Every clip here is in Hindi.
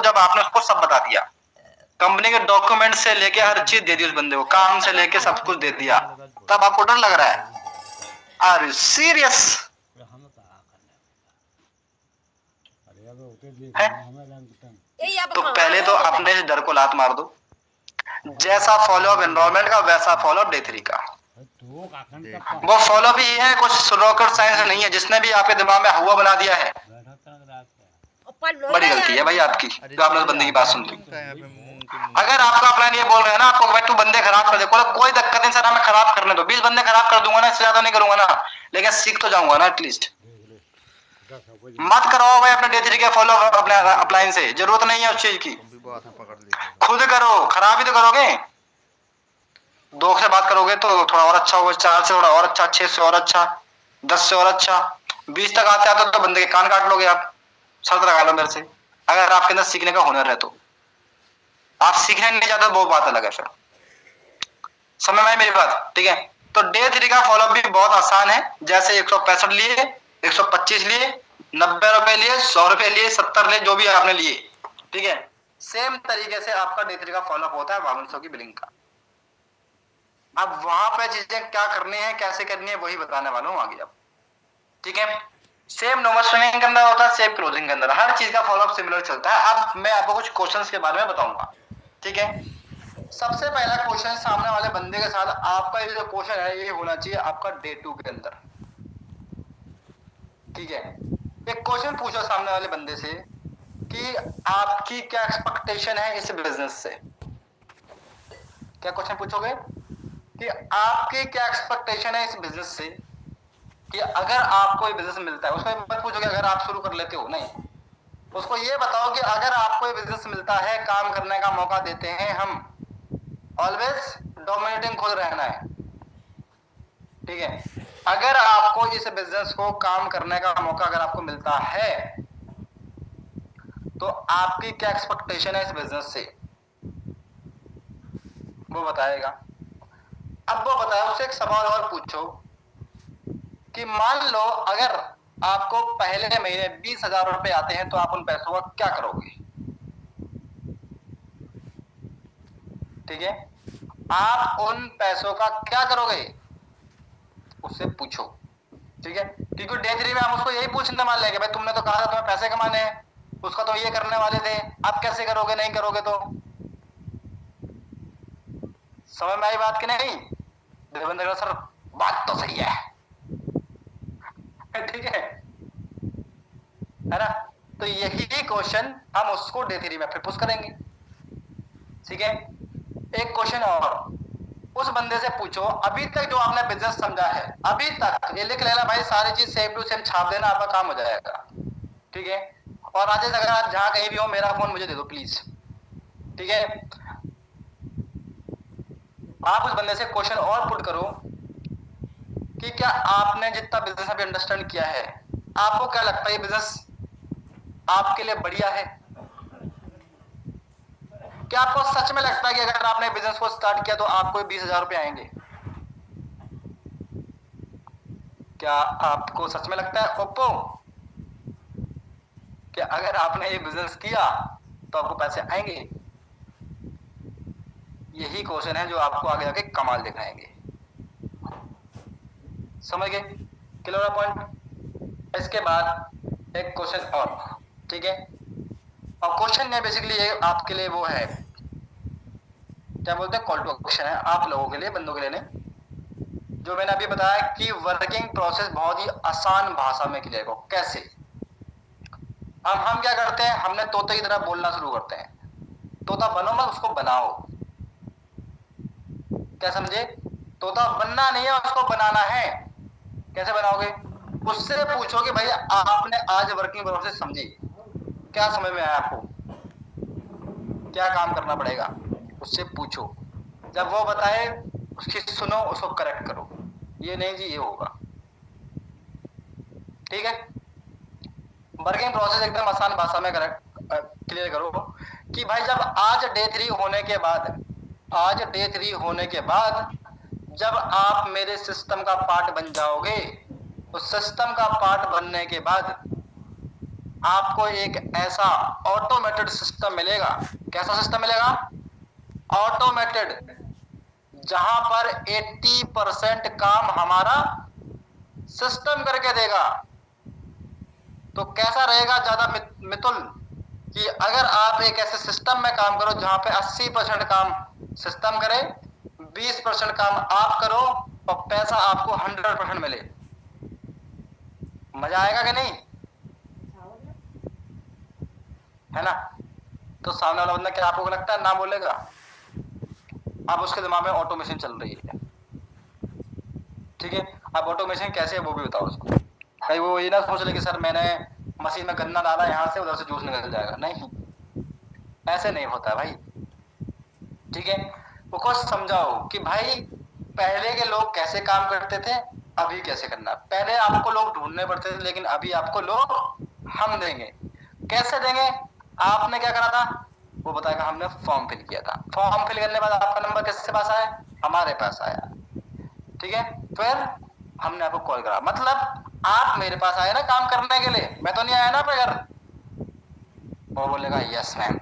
जब आपने उसको सब बता दिया, कंपनी के डॉक्यूमेंट से लेके हर चीज दे दी उस बंदे को, काम से लेके सब कुछ दे दिया, तब आपको डर लग रहा है? Are you serious? तो पहले तो अपने डर को लात मार दो। जैसा फॉलो अप एनरोलमेंट का वैसा फॉलो अप डे 3 का। वो फॉलो भी है, कुछ रॉकेट साइंस नहीं है। जिसने भी आपके दिमाग में हुआ बना दिया है, बड़ी गलती है भाई आपकी, जो आपने उस बंदे की बात सुन ली। अगर आपका प्लान ये बोल रहे हैं ना आपको भाई तू बंदे खराब कर दे, कोई दिक्कत नहीं सर, मैं खराब करने दो, 20 बंदे खराब कर दूंगा ना, इससे ज्यादा नहीं करूंगा ना, लेकिन सीख तो जाऊंगा ना एटलीस्ट। मत कराओ भाई अपने डे 3 के फॉलो अपने अपलाइन से, जरूरत नहीं है उस चीज की। खुद करो, खराब ही तो करोगे। 2 से बात करोगे तो थोड़ा और अच्छा होगा, 4 से थोड़ा और अच्छा, 6 से और अच्छा, 10 से और अच्छा, 20 तक आते आते तो बंदे के कान काट लोगे आप। शर्त लगा लो मेरे से, अगर आपके अंदर सीखने का हुनर है तो। आप सीखने नहीं चाहते वो बात अलग है फिर। समझ में आई मेरी बात? ठीक है, तो डे 3 का फॉलोअप भी बहुत आसान है। जैसे 165 लिए, 125 लिए, 90 रुपए लिए, 100 रुपए लिए, 70 लिए, जो भी आपने लिए, ठीक है, सेम तरीके से आपका डे 3 का फॉलोअप होता है 5200 की बिलिंग का। अब वहां पे चीजें क्या करनी है, कैसे करनी है, वही बताने वाला हूं आगे अब। ठीक है, सेम नॉर्मल स्विंगिंग के अंदर होता है, सेम क्लोजिंग के अंदर, हर चीज का फॉलोअप सिमिलर चलता है। अब मैं आपको कुछ क्वेश्चंस के बारे में बताऊंगा। ठीक है, सबसे पहला क्वेश्चन सामने वाले बंदे के साथ आपका ये जो क्वेश्चन है ये होना चाहिए आपका डे 2 के अंदर। ठीक है, एक क्वेश्चन पूछो सामने वाले बंदे से कि आपकी क्या एक्सपेक्टेशन है इस बिजनेस से। क्या क्वेश्चन पूछोगे कि आपकी क्या एक्सपेक्टेशन है इस बिजनेस से, कि अगर आपको ये बिजनेस मिलता है, उसमें मत पूछोगे अगर आप शुरू कर लेते हो, नहीं, उसको ये बताओ कि अगर आपको ये बिजनेस मिलता है, काम करने का मौका देते हैं हम, ऑलवेज डोमिनेटिंग खुद रहना है। ठीक है, अगर आपको इस बिजनेस को काम करने का मौका अगर आपको मिलता है तो आपकी क्या एक्सपेक्टेशन है इस बिजनेस से, वो बताएगा। अब वो बताया, उससे एक सवाल और पूछो कि मान लो अगर आपको पहले महीने 20,000 रुपए आते हैं तो आप उन पैसों का क्या करोगे। ठीक है, आप उन पैसों का क्या करोगे, उससे पूछो। ठीक है, क्योंकि डे 3 में हम उसको यही पूछने मान लेंगे, भाई तुमने तो कहा था तुम्हें पैसे कमाने हैं, उसका तो ये करने वाले थे, आप कैसे करोगे, नहीं करोगे तो। समझ में आई बात कि नहीं? देवेंद्र सर बात तो सही है। ठीक है ना? तो यही क्वेश्चन हम उसको डे 3 में फिर पुश करेंगे। ठीक है, एक क्वेश्चन और उस बंदे से पूछो, अभी तक जो आपने बिजनेस समझा है, अभी तक ये लिख लेना भाई, सारी चीज सेम टू सेम छाप देना, आपका काम हो जाएगा। ठीक है, और राजेश अगर आप जहां कहीं भी हो मेरा फोन मुझे दे दो प्लीज। ठीक है, आप उस बंदे से क्वेश्चन और पुट करो कि क्या आपने जितना बिजनेस अभी अंडरस्टैंड किया है, आपको क्या लगता है ये बिजनेस आपके लिए बढ़िया है? क्या आपको सच में लगता है कि अगर आपने बिजनेस को स्टार्ट किया तो आपको 20,000 रुपए आएंगे? क्या आपको सच में लगता है ओप्पो कि अगर आपने ये बिजनेस किया तो आपको पैसे आएंगे? यही क्वेश्चन है जो आपको आगे जाके कमाल दिखाएंगे। समझ गए? Clear point? इसके बाद एक क्वेश्चन और, ठीक है, और क्वेश्चन ने बेसिकली ये आपके लिए वो है, क्या बोलते हैं, कॉल टू एक्शन है आप लोगों के लिए, बंदों के लिए नहीं। जो मैंने अभी बताया कि वर्किंग प्रोसेस बहुत ही आसान भाषा में क्लियर करो कैसे। अब हम क्या करते हैं, हमने तोते की तरह बोलना शुरू करते हैं, तोता बनो मत, उसको बनाओ। क्या समझे? तोता बनना नहीं है, उसको बनाना है। कैसे बनाओगे? उससे पूछो कि भाई आपने आज वर्किंग प्रोसेस समझी, क्या समझ में आया आपको, क्या काम करना पड़ेगा, उससे पूछो। जब वो बताए उसकी सुनो, उसको करेक्ट करो, ये नहीं जी ये होगा। ठीक है, वर्किंग प्रोसेस एकदम आसान भाषा में क्लियर करो कि भाई जब आज डे 3 होने के बाद, आज डे 3 होने के बाद जब आप मेरे सिस्टम का पार्ट बन जाओगे, तो सिस्टम का पार्ट बनने के बाद आपको एक ऐसा ऑटोमेटेड सिस्टम मिलेगा। कैसा सिस्टम मिलेगा? ऑटोमेटेड, जहां पर 80% काम हमारा सिस्टम करके देगा। तो कैसा रहेगा ज्यादा मितुल कि अगर आप एक ऐसे सिस्टम में काम करो जहां पे 80% काम सिस्टम करे, 20% काम आप करो और पैसा आपको 100% मिले। मजा आएगा कि नहीं? है ना? तो सामने वाला बंदा क्या आपको लगता है ना बोलेगा? अब उसके दिमाग में ऑटोमेशन चल रही है, ठीक है। अब ऑटोमेशन कैसे है वो भी बताओ उसको। भाई वो ये ना सोच ले कि सर मैंने मशीन में गन्ना डाला, यहां से उधर से जूस निकल जाएगा। नहीं, ऐसे नहीं होता भाई, ठीक है। वो कुछ समझाओ कि भाई पहले के लोग कैसे काम करते थे, अभी कैसे करना। पहले आपको लोग ढूंढने पड़ते थे, लेकिन अभी आपको लोग हम देंगे। कैसे देंगे? आपने क्या करा था वो बताएगा। हमने फॉर्म फिल किया था, फॉर्म फिल करने के बाद आपका नंबर किसके पास आया? हमारे पास आया, ठीक है। फिर हमने आपको कॉल करा, मतलब आप मेरे पास आए ना काम करने के लिए, मैं तो नहीं आया ना आपके घर। वो बोलेगा यस मैम,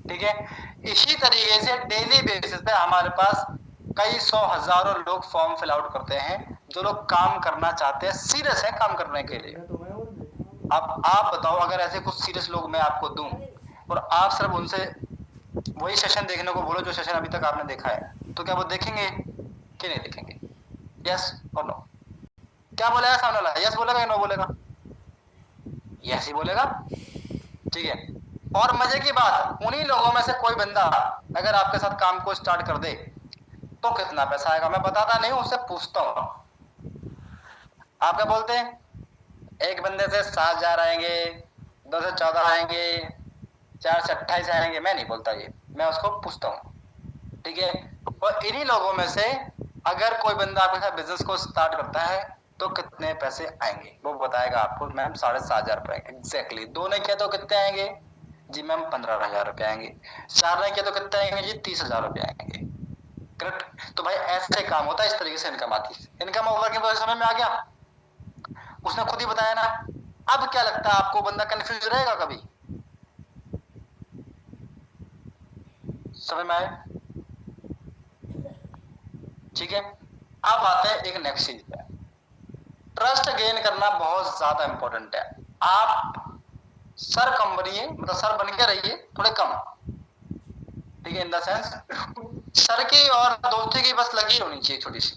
ठीक है। इसी तरीके से डेली बेसिस पे हमारे पास कई सौ हजारों लोग फॉर्म फिल आउट करते हैं, जो लोग काम करना चाहते हैं, सीरियस है काम करने के लिए। अब आप बताओ, अगर ऐसे कुछ सीरियस लोग मैं आपको दूं और आप सिर्फ उनसे वही सेशन देखने को बोलो जो सेशन अभी तक आपने देखा है, तो क्या वो देखेंगे कि नहीं देखेंगे? यस और नो? क्या बोलेगा सामने वाला? यस बोलेगा या नो बोलेगा? यस ही बोलेगा, ठीक है। और मजे की बात, उन्हीं लोगों में से कोई बंदा अगर आपके साथ काम को स्टार्ट कर दे तो कितना पैसा आएगा मैं बताता नहीं हूं, उससे पूछता हूं। आप क्या बोलते हैं? एक बंदे से 7,000 आएंगे, 2 से 14 आएंगे, 4 से 28 आएंगे। मैं नहीं बोलता ये, मैं उसको पूछता हूँ, ठीक है। और इन्हीं लोगों में से अगर कोई बंदा आपके साथ बिजनेस को स्टार्ट करता है तो कितने पैसे आएंगे वो बताएगा आपको। मैम 7,500 रुपए आएंगे। एग्जैक्टली। 2 ने किया तो कितने आएंगे? जी मैम 15,000 रुपए आएंगे। 4 ने किया तो कितने आएंगे? जी 30,000 रुपए आएंगे। करेक्ट। तो भाई ऐसे काम होता है, इस तरीके से इनकम आती है। इनकम और वर्किंग प्रोसेस समझ में आ गया? उसने खुद ही बताया ना। अब क्या लगता है आपको, बंदा कंफ्यूज रहेगा कभी? समझ में आए? ठीक है। अब आते हैं एक नेक्स्ट चीज पे। ट्रस्ट गेन करना बहुत ज्यादा इंपॉर्टेंट है। आप सर कम बनिए, मतलब सर बन के रहिए थोड़े कम, ठीक है। इन द सेंस सर की और दोस्ती की बस लकीर होनी चाहिए छोटी सी,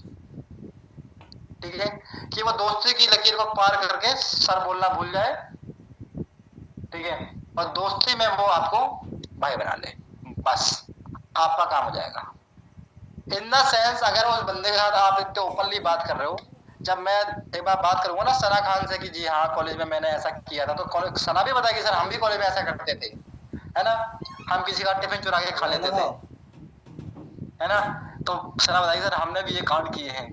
ठीक है। कि वो दोस्ती की लकीर को पार करके सर बोलना भूल जाए, ठीक है। और दोस्ती में वो आपको भाई बना ले, बस आपका काम हो जाएगा। इन द सेंस अगर उस बंदे के साथ आप इतने ओपनली बात कर रहे हो, जब मैं एक बार बात करूंगा ना सना खान से कि जी हाँ कॉलेज में मैंने ऐसा किया था, तो सना भी बताएगी सर हम भी कॉलेज में ऐसा करते थे, है ना। हम किसी का टिफिन चुरा के खा लेते थे, है ना। तो सना बताएगी सर हमने भी ये कांड किए हैं।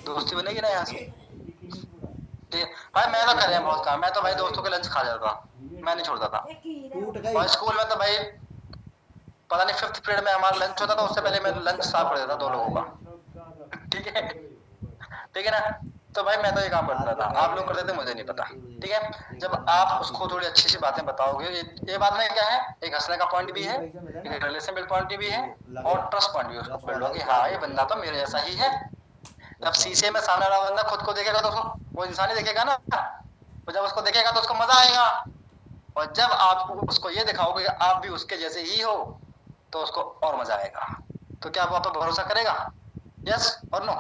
दोस्ती बनेगी ना यहाँ से, ठीक है। भाई मैं तो कर रहा बहुत काम, मैं तो भाई दोस्तों के लंच खा जाता था, मैं नहीं छोड़ता था। और स्कूल में तो भाई पता नहीं 5th पीरियड में हमारा लंच होता था, उससे पहले मैं लंच साफ कर देता 2 लोगों का, ठीक है, ठीक है ना। तो भाई मैं तो ये काम करता था, आप लोग करते थे मुझे नहीं पता, ठीक है। जब आप उसको थोड़ी अच्छी सी बातें बताओगे, ये बात में क्या है, एक हंसने का पॉइंट भी है, एक रिलेशन बिल्ड पॉइंट भी है, और ट्रस्ट पॉइंट भी उसको बिल्ड होगी। हाँ ये बंदा तो मेरे जैसा ही है। जब शीशे में सामने वाला बंदा खुद को देखेगा तो उसको वो इंसान ही देखेगा ना, तो जब उसको देखेगा तो उसको मजा आएगा। और जब आप उसको ये दिखाओगे कि आप भी उसके जैसे ही हो तो उसको और मजा आएगा। तो क्या वो आप पर भरोसा करेगा? यस और नो?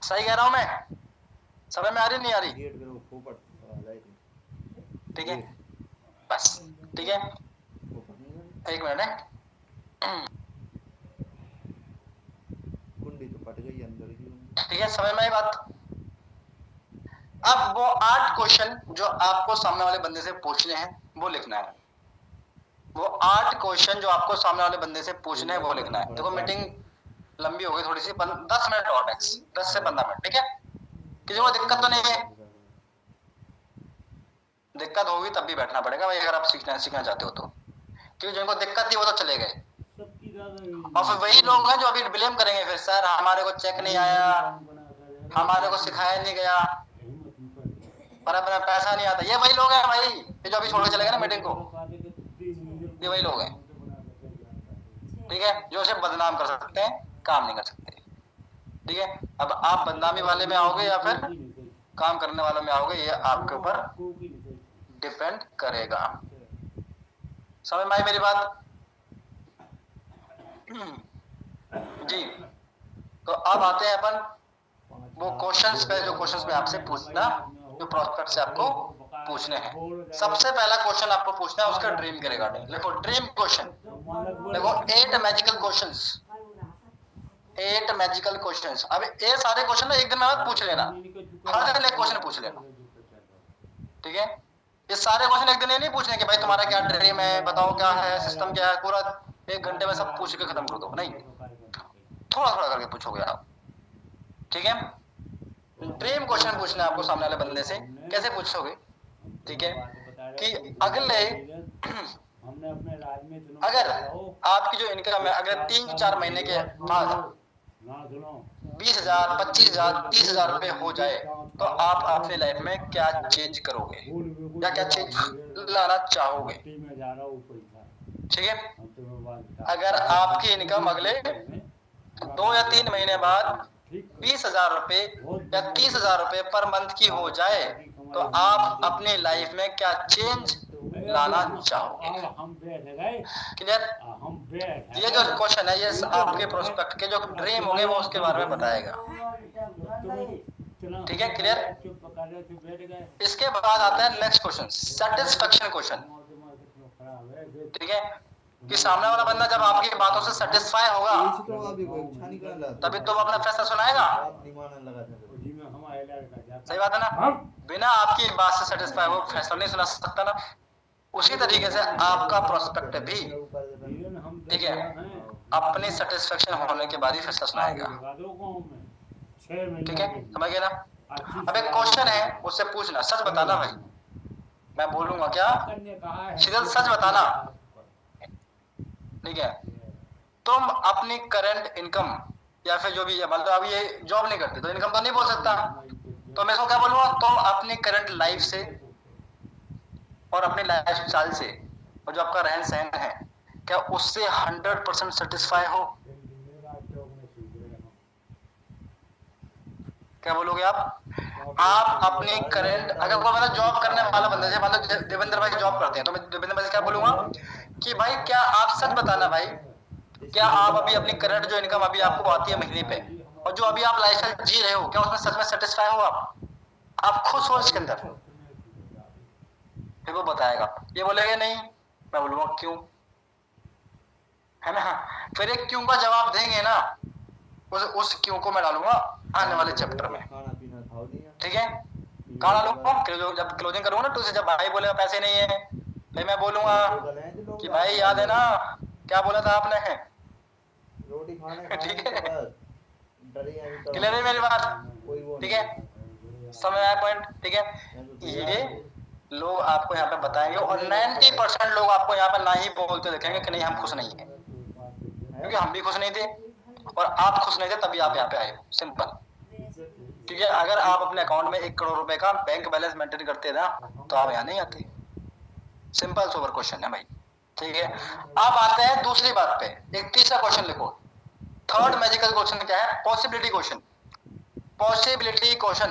सही कह रहा हूं मैं? समझ में आ रही नहीं आ रही? ठीक है बस, ठीक है। एक मिनट है। ठीक है, समझ में आई बात? अब वो 8 क्वेश्चन जो आपको सामने वाले बंदे से पूछने हैं वो लिखना है। वो 8 क्वेश्चन जो आपको सामने वाले बंदे से पूछने हैं वो लिखना है। देखो मीटिंग लंबी हो गई थोड़ी सी, 10 मिनट और मैक्स, 10 से 15 मिनट, ठीक है। किसी को दिक्कत तो नहीं है? दिक्कत होगी तब भी बैठना पड़ेगा भाई, अगर आप सीखना चाहते हो तो। क्योंकि जिनको दिक्कत थी वो तो चले गए, और फिर वही लोग हैं जो अभी ब्लेम करेंगे फिर, सर हमारे को चेक नहीं आया, हमारे को सिखाया नहीं गया, पर अपना पैसा नहीं आता। ये वही लोग हैं भाई, ये जो अभी छोड़ के चले गए ना मीटिंग को, ये वही लोग हैं, ठीक है, जो सिर्फ बदनाम कर सकते हैं, काम नहीं कर सकते, ठीक है। अब आप बदनामी वाले में आओगे या फिर काम करने वालों में आओगे, ये आपके ऊपर डिपेंड करेगा। समझ में आई मेरी बात? जी, तो अब आते हैं अपन वो क्वेश्चंस पे, जो क्वेश्चंस में आपसे पूछना, जो प्रोस्पेक्ट से आपको पूछने हैं। सबसे पहला क्वेश्चन आपको पूछना है उसका ड्रीम के रिगार्डिंग। देखो ड्रीम क्वेश्चन, देखो 8 मैजिकल क्वेश्चंस, 8 मैजिकल क्वेश्चंस। अब ये सारे क्वेश्चन ना एक दिन में बाद पूछ लेना, हर दिन एक क्वेश्चन पूछ लेना, ठीक है। ये सारे क्वेश्चन एक दिन ये नहीं पूछने कि भाई तुम्हारा क्या ड्रीम है, बताओ क्या है, सिस्टम क्या है, पूरा 1 घंटे में सब पूछ के खत्म कर दो, नहीं, थोड़ा थोड़ा करके पूछोगे आप, ठीक है। ड्रीम क्वेश्चन पूछना है आपको सामने वाले बंदे से। कैसे पूछोगे, ठीक है, कि अगले अगर आपकी जो इनकम है अगर 3-4 महीने के बाद 20,000, 25,000, 30,000 रुपए हो जाए तो आप अपनी लाइफ में क्या चेंज करोगे या क्या चेंज लाना चाहोगे, ठीक है। अगर आपकी इनकम अगले 2 या 3 महीने बाद 20,000 रुपए या 30,000 रुपए पर मंथ की हो जाए तो आप अपनी लाइफ में क्या चेंज लाना चाहोगे, क्लियर। ये जो क्वेश्चन है ये आपके प्रोस्पेक्ट के जो ड्रीम होंगे वो उसके बारे में बताएगा, ठीक है, क्लियर। इसके बाद आता है नेक्स्ट क्वेश्चन, सेटिस्फेक्शन क्वेश्चन, ठीक है, कि सामने वाला बंदा जब आपकी बातों से सेटिस्फाई होगा तभी तो वो अपना फैसला सुनाएगा, सही बात है ना। बिना आपकी बात से सेटिस्फाई वो फैसला नहीं सुना सकता ना। उसी तरीके से आपका प्रोस्पेक्ट भी, ठीक है, अपनी सेटिस्फेक्शन होने के बाद ही फैसला सुनाएगा, ठीक है, समझ गए ना। अब एक क्वेश्चन है उससे पूछना, सच बताना भाई, मैं बोलूंगा क्या, सीधा सच बताना, ठीक है। तुम अपनी करंट इनकम या फिर जो भी है, मतलब अभी ये जॉब नहीं करते तो इनकम तो नहीं बोल सकता, तो मैं इसको क्या बोलूंगा, तुम अपनी करंट लाइफ से और अपनी लाइफ स्टाइल से और जो आपका रहन सहन है क्या उससे 100% सेटिस्फाई हो, क्या बोलोगे आप अपनी करंट, अगर कोई मतलब जॉब करने वाला बंदा है, मतलब देवेंद्र भाई जॉब करते हैं तो मैं देवेंद्र भाई से क्या बोलूंगा कि भाई क्या आप सच बताना भाई, क्या आप अभी अपनी करंट जो इनकम अभी आपको आती है महीने पे और जो अभी आप लाइफस्टाइल जी रहे हो क्या उसमें सच में सेटिस्फाई हो आप खुश हो इसके अंदर, फिर वो बताएगा। ये बोलेगा नहीं, मैं बोलूंगा क्यों, है ना, फिर एक क्यों का जवाब देंगे ना, उस क्यों को मैं डालूंगा आने वाले चैप्टर में, ठीक है। कहाँ डालूंगा, जब क्लोजिंग करूंगा ना तो जब भाई बोलेगा पैसे नहीं है फिर मैं बोलूंगा कि भाई याद है ना क्या बोला था आपने, ठीक है, क्लियर है मेरी बात, ठीक है, समझ आया पॉइंट, ठीक है। ये लोग आपको यहाँ पे बताएंगे और 90% लोग आपको यहाँ पे ना ही बोलते देखेंगे कि नहीं हम खुश नहीं है, क्योंकि हम भी खुश नहीं थे और आप खुश नहीं थे तभी आप यहाँ पे आए, सिंपल। क्योंकि अगर आप अपने अकाउंट में 1 करोड़ रुपए का बैंक बैलेंस मेंटेन करते ना तो आप यहाँ नहीं आते, सिंपल सोबर क्वेश्चन है भाई, ठीक है। अब आते हैं दूसरी बात पे, एक तीसरा क्वेश्चन लिखो, थर्ड मैजिकल क्वेश्चन क्या है, पॉसिबिलिटी क्वेश्चन, पॉसिबिलिटी क्वेश्चन।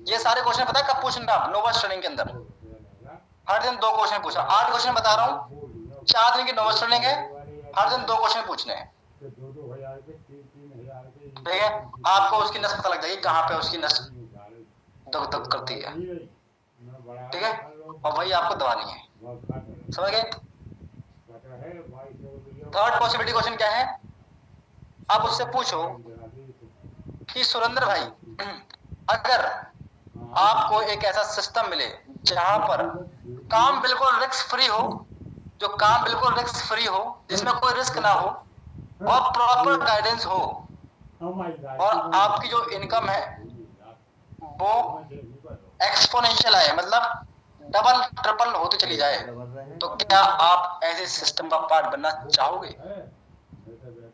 ये सारे क्वेश्चन पता है कब पूछना, नोवस ट्रेनिंग के अंदर हर दिन 2 क्वेश्चन पूछना, 8 क्वेश्चन बता रहा हूँ, 4 दिन की नोवस ट्रेनिंग है, हर दिन 2 क्वेश्चन पूछने हैं, ठीक है। आपको उसकी नस पता लग जाएगी कहाँ पे उसकी नस दग दग करती है, ठीक है, और वही आपको दबानी है, समझ गए। थर्ड पॉसिबिलिटी क्वेश्चन क्या है, आप उससे पूछो कि सुरेंद्र भाई अगर आपको एक ऐसा सिस्टम मिले जहां पर काम बिल्कुल रिस्क फ्री हो, जो काम बिल्कुल रिस्क फ्री हो, जिसमें कोई रिस्क ना हो और प्रॉपर गाइडेंस हो और आपकी जो इनकम है वो एक्सपोनेंशियल आए, मतलब डबल ट्रिपल होती चली जाए, तो क्या आप ऐसे सिस्टम का पार्ट बनना चाहोगे,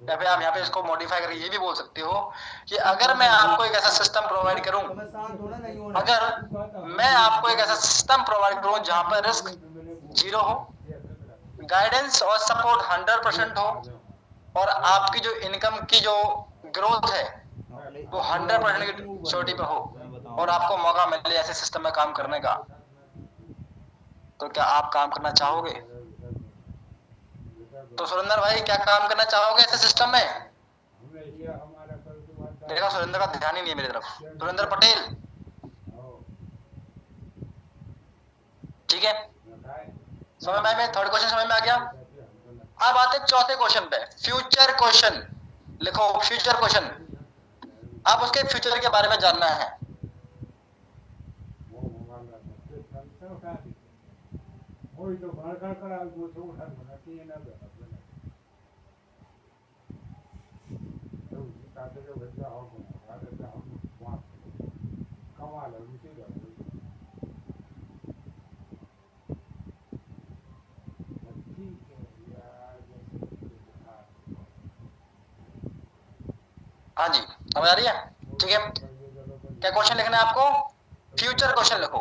या फिर आप यहाँ पे इसको मॉडिफाई करके ये भी बोल सकते हो कि अगर मैं आपको एक ऐसा सिस्टम प्रोवाइड करूं, अगर मैं आपको एक ऐसा सिस्टम प्रोवाइड करूं जहां पर रिस्क 0 हो, गाइडेंस और सपोर्ट 100% हो, और आपकी जो इनकम की जो ग्रोथ है वो 100% की श्योरिटी पे हो, और आपको मौका मिले ऐसे सिस्टम में काम करने का, तो क्या आप काम करना चाहोगे? तो सुरेंद्र भाई, क्या काम करना चाहोगे ऐसे सिस्टम में? देखा, सुरेंद्र का ध्यान ही नहीं है मेरी तरफ। सुरेंद्र पटेल, ठीक है, समझ में? थर्ड क्वेश्चन समझ में आ गया। अब आते चौथे क्वेश्चन पे, फ्यूचर क्वेश्चन लिखो, फ्यूचर क्वेश्चन। आप उसके फ्यूचर के बारे में जानना है। हाँ जी, समझ आ रही है? ठीक है, क्या क्वेश्चन लिखना है आपको? फ्यूचर क्वेश्चन लिखो।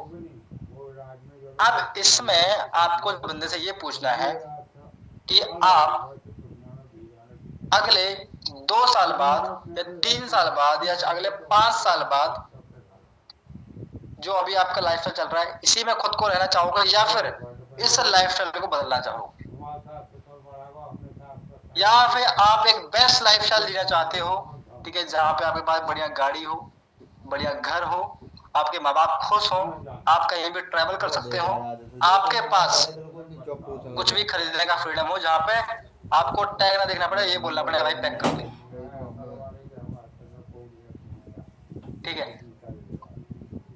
अब इसमें आपको बंदे से ये पूछना है कि आप अगले 2 साल बाद या 3 साल बाद या अगले 5 साल बाद जो अभी आपका लाइफस्टाइल चल रहा है इसी में खुद को रहना चाहोगे, या फिर इस लाइफस्टाइल को बदलना चाहोगे, या फिर आप एक बेस्ट लाइफस्टाइल जीना चाहते हो, ठीक है, जहां पे आपके पास बढ़िया गाड़ी हो, बढ़िया घर हो, आपके माँ बाप खुश हो, आप कहीं भी ट्रैवल कर सकते हो, आपके पास कुछ भी खरीदने का फ्रीडम हो, जहाँ पे आपको टैग ना देखना पड़े, ये बोलना पड़े भाई पैक कर दे, ठीक है।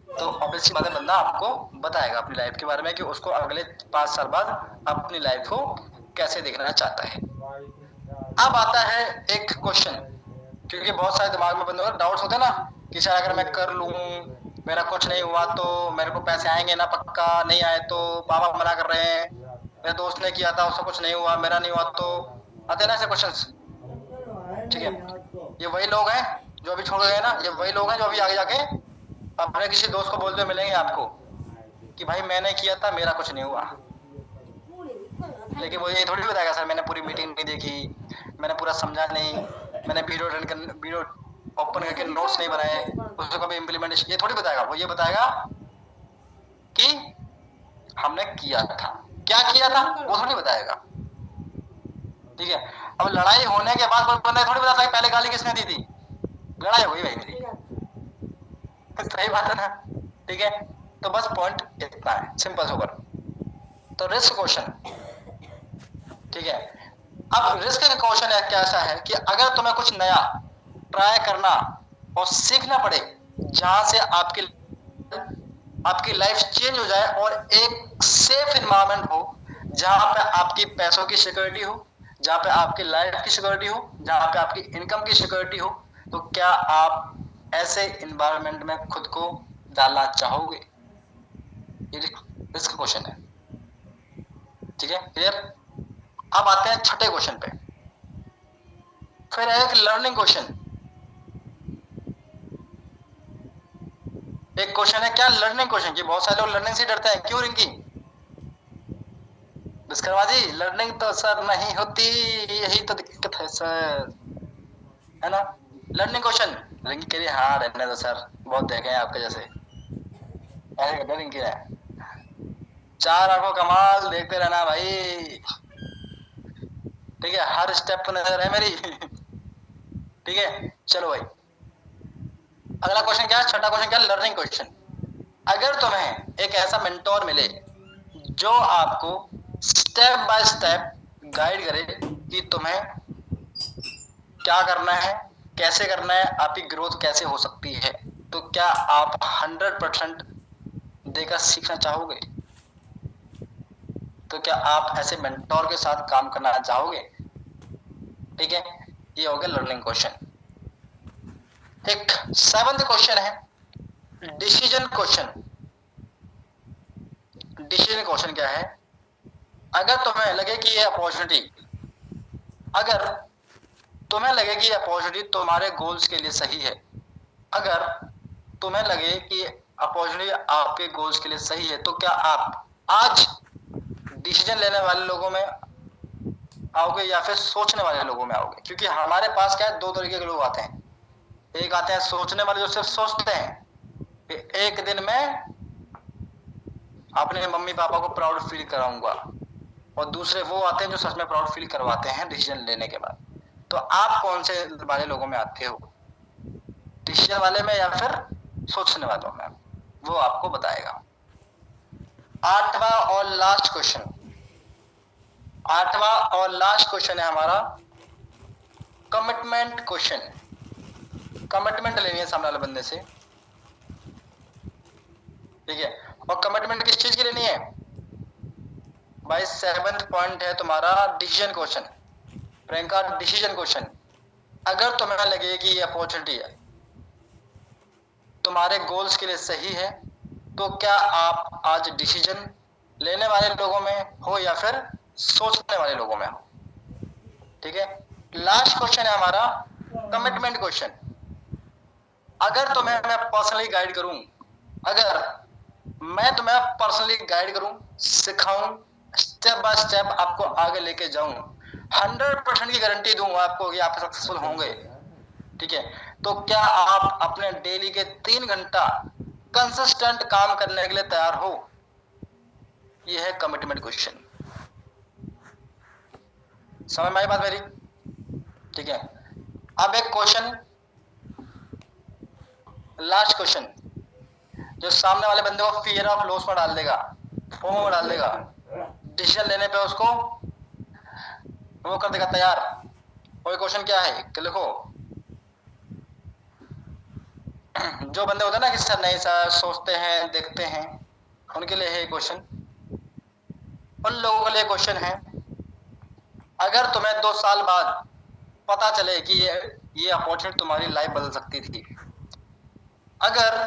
तो ऑब्वियसली बात है, बंदा आपको बताएगा अपनी लाइफ के बारे में कि उसको अगले 5 साल बाद अपनी लाइफ को कैसे देखना चाहता है। अब आता है एक क्वेश्चन, क्योंकि बहुत सारे दिमाग में बंदे को डाउट्स होते हैं ना कि शायद अगर मैं कर लूं, मेरा कुछ नहीं हुआ तो मेरे को पैसे आएंगे ना, पक्का नहीं आए तो पापा मना कर रहे हैं, मेरे दोस्त ने किया था उसका कुछ नहीं हुआ, मेरा नहीं हुआ, तो आते हैं ना ऐसे क्वेश्चंस, ठीक है। ये वही लोग हैं जो अभी छोड़ गए ना, ये वही लोग हैं जो अभी आगे जाके अपने किसी दोस्त को बोलते मिलेंगे आपको कि भाई मैंने किया था, मेरा कुछ नहीं हुआ, लेकिन वो ये थोड़ी बताएगा सर मैंने पूरी मीटिंग नहीं देखी, मैंने पूरा समझा नहीं, मैंने वीडियो ओपन करके नोट्स नहीं बनाए, उसको कभी इम्प्लीमेंटेशन, ये थोड़ी बताएगा। वो ये बताएगा कि हमने किया था, क्या किया था वो थोड़ी बताएगा, ठीक है। अब लड़ाई होने के बाद बंदा थोड़ी बताता है पहले गाली किसने दी थी, लड़ाई हो गई भाई मेरी, सही बात है ना, ठीक है। तो बस पॉइंट इतना है, सिंपल सोबर। तो रिस्क क्वेश्चन, ठीक है। अब रिस्क का क्वेश्चन है कैसा है कि अगर तुम्हें कुछ नया ट्राई करना और सीखना पड़े, जहां से आपकी लाइफ चेंज हो जाए और एक सेफ इन्वायरमेंट हो, जहां पे आपकी पैसों की सिक्योरिटी हो, जहां पे आपकी लाइफ की सिक्योरिटी हो, जहां पे आपकी इनकम की सिक्योरिटी हो, तो क्या आप ऐसे इन्वायरमेंट में खुद को डालना चाहोगे? ये रिस्क क्वेश्चन है, ठीक है, क्लियर। अब आते हैं छठे क्वेश्चन पे, फिर है एक लर्निंग क्वेश्चन। एक क्वेश्चन है क्या, लर्निंग क्वेश्चन, की बहुत सारे लोग लर्निंग से डरते हैं, क्यों रिंकी विस्कर्मा जी? लर्निंग तो सर नहीं होती, यही तो दिक्कत है सर, है ना। लर्निंग क्वेश्चन, रिंकी कह रही हाँ रहने दो सर, बहुत देखे हैं आपके जैसे, ऐसे कहते रिंकी है, 4 आंखों कमाल देखते रहना भाई, ठीक है, हर स्टेप पर नजर है मेरी, ठीक है। चलो भाई, अगला क्वेश्चन क्या है, छठा क्वेश्चन क्या है, लर्निंग क्वेश्चन। अगर तुम्हें एक ऐसा मेंटोर मिले जो आपको स्टेप बाय स्टेप गाइड करे कि तुम्हें क्या करना है, कैसे करना है, आपकी ग्रोथ कैसे हो सकती है, तो क्या आप 100% देकर सीखना चाहोगे? तो क्या आप ऐसे मेंटोर के साथ काम करना चाहोगे? ठीक है, ये हो गया लर्निंग क्वेश्चन। एक 7th क्वेश्चन है डिसीजन क्वेश्चन। डिसीजन क्वेश्चन क्या है, अगर तुम्हें लगे कि ये अपॉर्चुनिटी, अगर तुम्हें लगे कि अपॉर्चुनिटी तुम्हारे गोल्स के लिए सही है, अगर तुम्हें लगे कि अपॉर्चुनिटी आपके गोल्स के लिए सही है, तो क्या आप आज डिसीजन लेने वाले लोगों में आओगे या फिर सोचने वाले लोगों में आओगे? क्योंकि हमारे पास क्या है, दो तरीके के लोग आते हैं। एक आते हैं सोचने वाले जो सिर्फ सोचते हैं कि एक दिन मैं अपने मम्मी पापा को प्राउड फील कराऊंगा, और दूसरे वो आते हैं जो सच में प्राउड फील करवाते हैं डिसीजन लेने के बाद। तो आप कौन से वाले लोगों में आते हो, डिसीजन वाले में या फिर सोचने वालों में? वो आपको बताएगा। आठवां और लास्ट क्वेश्चन, आठवां और लास्ट क्वेश्चन है हमारा कमिटमेंट क्वेश्चन। कमिटमेंट लेनी है सामने वाले बंदे से, ठीक है। और कमिटमेंट किस चीज की लेनी है भाई? 7th पॉइंट है तुम्हारा decision question. Priyanka, decision question. अगर तुम्हें लगे कि ये अपॉर्चुनिटी है तुम्हारे गोल्स के लिए सही है, तो क्या आप आज डिसीजन लेने वाले लोगों में हो या फिर सोचने वाले लोगों में हो? ठीक है। लास्ट क्वेश्चन है हमारा कमिटमेंट क्वेश्चन। अगर तुम्हें मैं पर्सनली गाइड करूं, अगर मैं तुम्हें पर्सनली गाइड करूं, सिखाऊं, स्टेप बाय स्टेप आपको आगे लेके जाऊं, 100% की गारंटी दूंगा आपको कि आप सक्सेसफुल होंगे, ठीक है। तो क्या आप अपने डेली के 3 घंटा कंसिस्टेंट काम करने के लिए तैयार हो? यह है कमिटमेंट क्वेश्चन। समझ में आई बात मेरी? ठीक है। अब एक क्वेश्चन, लास्ट क्वेश्चन, जो सामने वाले बंदे को फियर ऑफ लॉस में डाल देगा, फोमो में डाल देगा, डिसीजन लेने पे उसको वो कर देगा तैयार। और क्वेश्चन क्या है कि लिखो, जो बंदे होते हैं ना कि सर नहीं सर सोचते हैं देखते हैं, उनके लिए है क्वेश्चन। उन लोगों के लिए क्वेश्चन है, अगर तुम्हें 2 साल बाद पता चले कि ये अपॉर्चुनिटी तुम्हारी लाइफ बदल सकती थी, अगर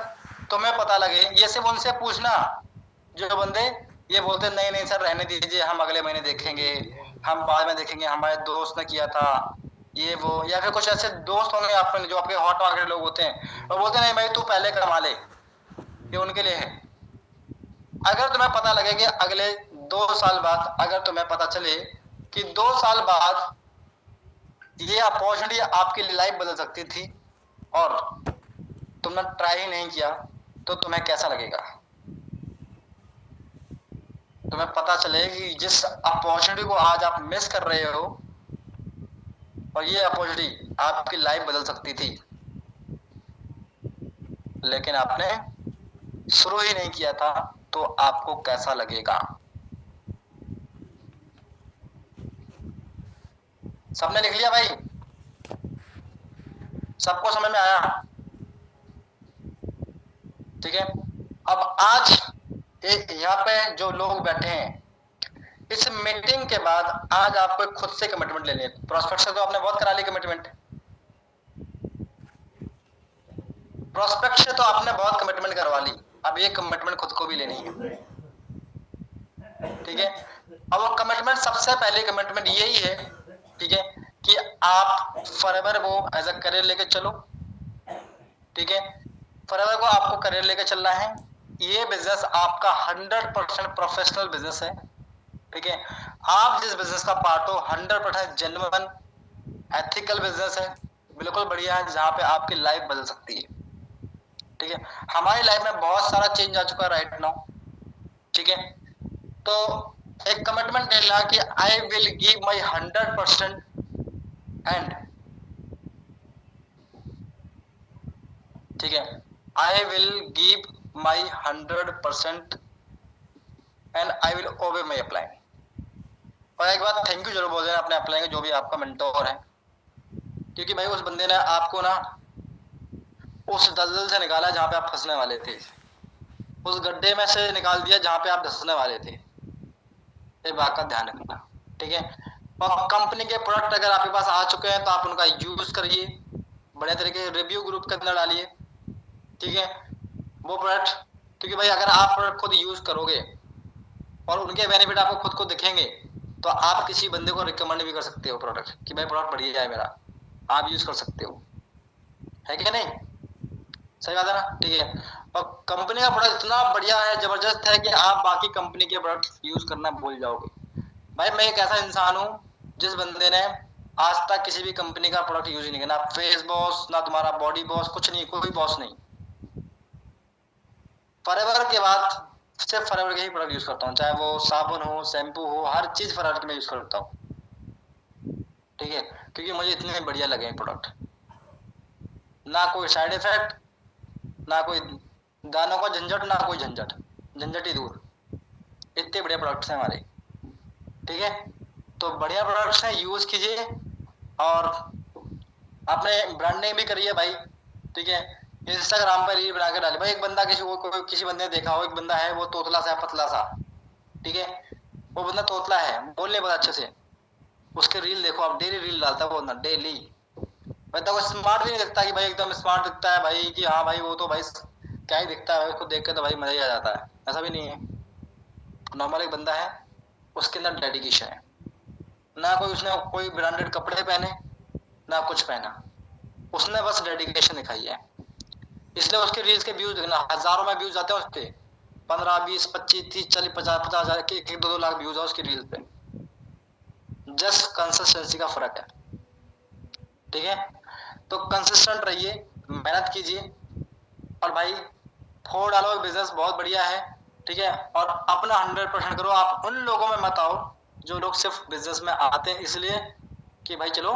तुम्हें पता लगे, ये सिर्फ उनसे पूछना जो बंदे ये बोलते नहीं नहीं सर रहने दीजिए, हम अगले महीने देखेंगे, हम बाद में देखेंगे, हमारे दोस्त ने किया था ये वो, या फिर कुछ ऐसे दोस्त होंगे आपके जो आपके हॉट मार्केट लोग होते हैं और बोलते नहीं भाई तू पहले कमा ले, ये उनके लिए है। अगर तुम्हें पता लगे कि अगले 2 साल बाद, अगर तुम्हें पता चले कि 2 साल बाद ये अपॉर्चुनिटी आपकी लाइफ बदल सकती थी और तुमने ट्राई ही नहीं किया, तो तुम्हें कैसा लगेगा? तुम्हें पता चले कि जिस अपॉर्चुनिटी को आज आप मिस कर रहे हो और ये अपॉर्चुनिटी आपकी लाइफ बदल सकती थी, लेकिन आपने शुरू ही नहीं किया था, तो आपको कैसा लगेगा? सबने लिख लिया भाई? सबको समझ में आया? ठीक है। अब आज यहाँ पे जो लोग बैठे हैं, इस मीटिंग के बाद आज आपको खुद से कमिटमेंट लेनी है। प्रोस्पेक्ट से तो आपने बहुत करा ली कमिटमेंट, प्रोस्पेक्ट से तो आपने बहुत कमिटमेंट करवा ली, अब ये कमिटमेंट खुद को भी लेनी है, ठीक है। अब वो कमिटमेंट, सबसे पहले कमिटमेंट यही है, ठीक है, कि आप फॉरएवर वो एज अ करियर लेके चलो, ठीक है। फॉरएवर को आपको करियर लेके चलना है। ये बिजनेस आपका 100% प्रोफेशनल बिजनेस है, ठीक है। आप जिस बिजनेस का पार्ट हो 100% जेन्युइन एथिकल बिजनेस है, बिल्कुल बढ़िया है, जहां पे आपकी लाइफ बदल सकती है, ठीक है। हमारी लाइफ में बहुत सारा चेंज आ चुका है राइट नाउ, ठीक है। तो एक कमिटमेंट लेना कि I will give my 100% and, ठीक है, I will give my 100% and I will obey my upline. और एक बात थैंक यू जरूर बोल देना अपने अपलाइन के जो भी आपका मेंटोर है, क्योंकि भाई उस बंदे ने आपको ना उस दलदल से निकाला जहां पे आप फंसने वाले थे, उस गड्ढे में से निकाल दिया जहां पे आप धंसने वाले थे। ये बात का ध्यान रखना, ठीक है। और कंपनी के प्रोडक्ट अगर आपके पास आ चुके हैं तो आप उनका यूज करिए, बड़े तरीके से रिव्यू ग्रुप के अंदर डालिए, ठीक है, वो प्रोडक्ट। क्योंकि भाई अगर आप प्रोडक्ट खुद यूज करोगे और उनके बेनिफिट आपको खुद को दिखेंगे, तो आप किसी बंदे को रिकमेंड भी कर सकते हो प्रोडक्ट कि भाई प्रोडक्ट बढ़िया है मेरा, आप यूज कर सकते हो, है कि नहीं? सही बात है ना? ठीक है। और कंपनी का प्रोडक्ट इतना बढ़िया है, जबरदस्त है कि आप बाकी कंपनी के प्रोडक्ट यूज करना भूल जाओगे। भाई मैं एक ऐसा इंसान हूँ जिस बंदे ने आज तक किसी भी कंपनी का प्रोडक्ट यूज नहीं किया, ना फेस वॉश, ना तुम्हारा बॉडी वॉश, कुछ नहीं, कोई वॉश नहीं। फॉरएवर के बाद सिर्फ फॉरएवर के ही प्रोडक्ट यूज करता हूँ, चाहे वो साबुन हो, शैम्पू हो, हर चीज फॉरएवर के मैं यूज करता हूँ। ठीक है, क्योंकि मुझे इतने बढ़िया लगे प्रोडक्ट, ना कोई साइड इफेक्ट, ना कोई दानों का झंझट, ना कोई झंझट, झंझट ही दूर, इतने बढ़िया प्रोडक्ट्स हैं हमारे। ठीक है, तो बढ़िया प्रोडक्ट्स हैं, यूज कीजिए और आपने ब्रांडिंग भी करिए भाई। ठीक है, इंस्टाग्राम पर रील बना के डाले भाई। एक बंदा किसी बंदे ने देखा हो, एक बंदा है वो तोतला सा पतला सा, ठीक है, वो बंदा तोतला है, बोलने बहुत अच्छे से, उसके रील देखो आप, डेली रील डालता है वो बंदा, डेली। भाई तो वो स्मार्ट भी नहीं दिखता कि भाई एकदम स्मार्ट दिखता है भाई, कि हाँ भाई वो तो भाई क्या ही दिखता है भाई, उसको देख के तो भाई मजा ही आ जाता है, ऐसा भी नहीं है। नॉर्मल एक बंदा है, उसके अंदर डेडिकेशन है, ना कोई उसने कोई ब्रांडेड कपड़े पहने, ना कुछ पहना, उसने बस डेडिकेशन दिखाई है, इसलिए उसके रील्स के व्यूज देखना, हजारों में व्यूज आते हैं उसके, 15, 20, 25, 30, 40, 50, 50,000 के, 1-2 लाख व्यूज है उसकी रील्स पे। जस्ट कंसिस्टेंसी का फर्क है। ठीक है, तो कंसिस्टेंट रहिए, मेहनत कीजिए और भाई फोड़ डालो, बिजनेस बहुत बढ़िया है। ठीक है, और अपना 100% करो। आप उन लोगों में मत आओ जो लोग सिर्फ बिजनेस में आते हैं इसलिए कि भाई चलो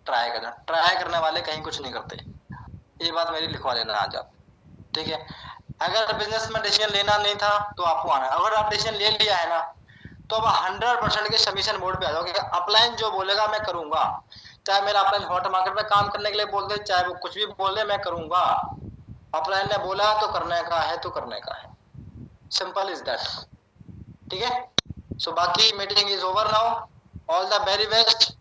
ट्राई करें, ट्राई करने वाले कहीं कुछ नहीं करते, ये बात मेरी लिखवा लेना आज आप। ठीक है, अगर बिजनेस में डिसीजन लेना नहीं था तो आपको आना, अगर आप डिसीजन ले लिया है ना तो अब 100% के सबमिशन मोड पे आ जाओगे। अपलाइन जो बोलेगा मैं करूंगा, चाहे मेरा अपलाइन हॉट मार्केट में काम करने के लिए बोल दे, चाहे वो कुछ भी बोल दे, मैं करूंगा। अपलाइन ने बोला तो करने का है, तो करने का है, सिंपल इज दैट। ठीक है, सो बाकी meeting is over now, all the very best.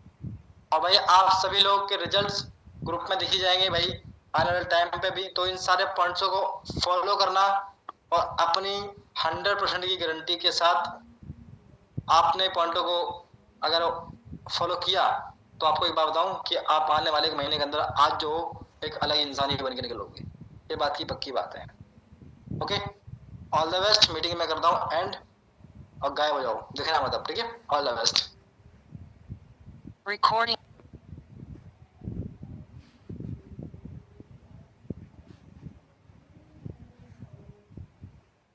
और भाई आप सभी लोग के रिजल्ट्स ग्रुप में दिखी जाएंगे भाई आने वाले टाइम पे भी, तो इन सारे पॉइंट्सों को फॉलो करना और अपनी 100% की गारंटी के साथ आपने पॉइंटों को अगर फॉलो किया तो आपको एक बात बताऊं कि आप आने वाले एक महीने के अंदर आज जो एक अलग इंसान ही बन के निकलोगे, ये बात की पक्की बात है। Okay, all the best. Meeting में करता हूँ एंड, और गायब हो जाओ, दिखना मत अब। ठीक है, ऑल द बेस्ट। रिकॉर्डिंग